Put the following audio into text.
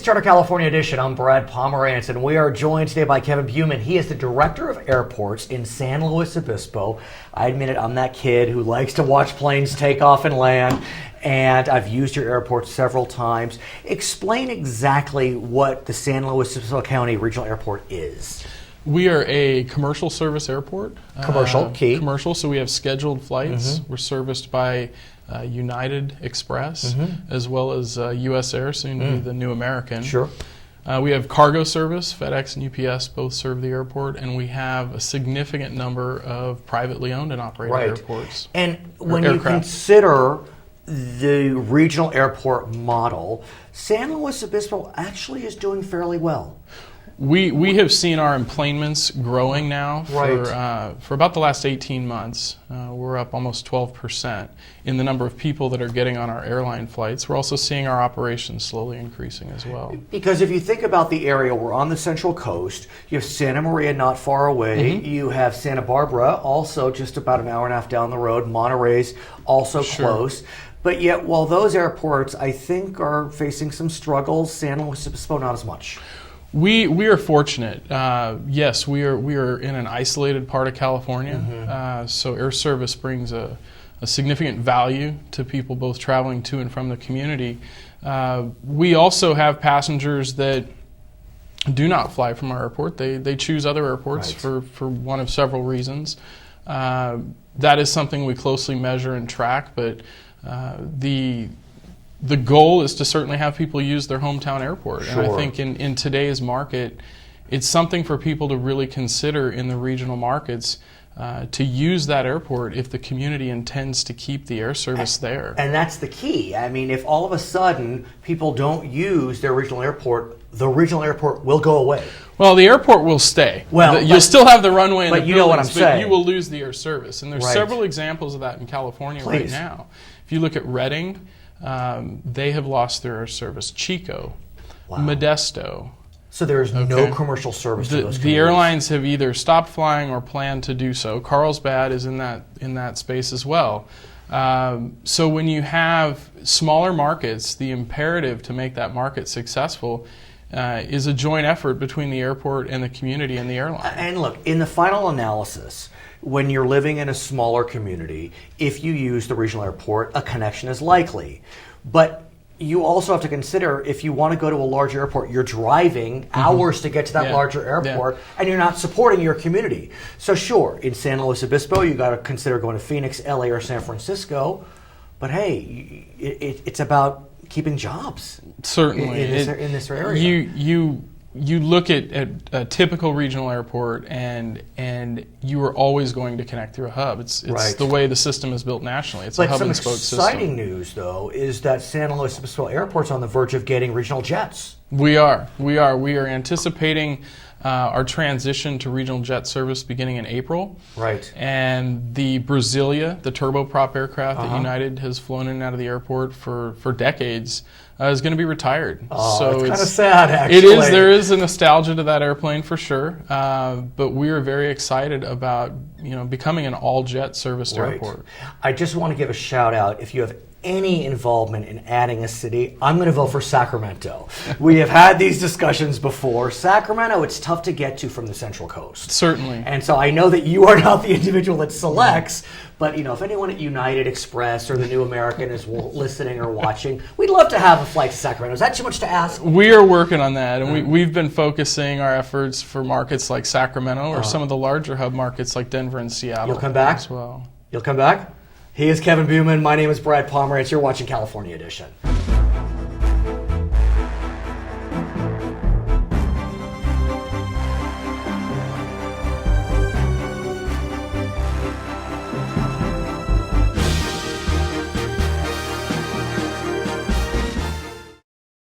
Charter California Edition. I'm Brad Pomerance, and we are joined today by Kevin Bumen. He is the Director of Airports in San Luis Obispo. I admit it, I'm that kid who likes to watch planes take off and land, and I've used your airport several times. Explain exactly what the San Luis Obispo County Regional Airport is. We are a commercial service airport. Commercial, key. Commercial, so we have scheduled flights. We're serviced by United Express, as well as US Air, soon to be the New American. Sure. We have cargo service. FedEx and UPS both serve the airport, and we have a significant number of privately owned and operated airports. And when you consider the regional airport model, San Luis Obispo actually is doing fairly well. We have seen our emplanements growing now for about the last 18 months. We're up almost 12% in the number of people that are getting on our airline flights. We're also seeing our operations slowly increasing as well. Because if you think about the area, we're on the Central Coast. You have Santa Maria not far away. You have Santa Barbara, also just about an hour and a half down the road. Monterey's also close. But yet, while those airports, I think, are facing some struggles, San Luis Obispo not as much. We are fortunate. Yes, we are in an isolated part of California, so air service brings a significant value to people both traveling to and from the community. We also have passengers that do not fly from our airport. They choose other airports for one of several reasons. That is something we closely measure and track, but the goal is to certainly have people use their hometown airport. And I think in today's market, it's something for people to really consider in the regional markets to use that airport if the community intends to keep the air service there. And that's the key. I mean, if all of a sudden people don't use their regional airport, the regional airport will go away. Well, the airport will stay. Well, you'll still have the runway and the buildings, but you will lose the air service. And there's several examples of that in California right now. If you look at Reg'l, they have lost their air service. Chico, Modesto. So there is no commercial service to those communities. The airlines have either stopped flying or plan to do so. Carlsbad is in that space as well. So when you have smaller markets, the imperative to make that market successful is a joint effort between the airport and the community and the airline. And look, in the final analysis, when you're living in a smaller community, if you use the regional airport, a connection is likely. But you also have to consider, if you want to go to a larger airport, you're driving hours to get to that larger airport, and you're not supporting your community. So sure, in San Luis Obispo, you got to consider going to Phoenix, LA, or San Francisco. But hey, it's about keeping jobs. Certainly. In this area. You look at a typical regional airport, and you are always going to connect through a hub. It's the way the system is built nationally. It's a hub and spoke system. But some exciting news, though, is that San Luis Obispo Airport's on the verge of getting regional jets. We are anticipating our transition to regional jet service beginning in April. Right. And the Brasilia, the turboprop aircraft that United has flown in and out of the airport for decades, is going to be retired. Oh, so it's kind of sad, actually. It is. There is a nostalgia to that airplane for sure, but we are very excited about becoming an all-jet serviced airport. I just want to give a shout out. If you have any involvement in adding a city, I'm going to vote for Sacramento. We have had these discussions before. Sacramento, it's tough to get to from the Central Coast. Certainly. And so I know that you are not the individual that selects, but if anyone at United Express or the New American is listening or watching, we'd love to have a flight to Sacramento. Is that too much to ask? We are working on that, and we've been focusing our efforts for markets like Sacramento or some of the larger hub markets like Denver and Seattle. You'll come back? As well. You'll come back? He is Kevin Bumen. My name is Brad Pomerance. You're watching California Edition.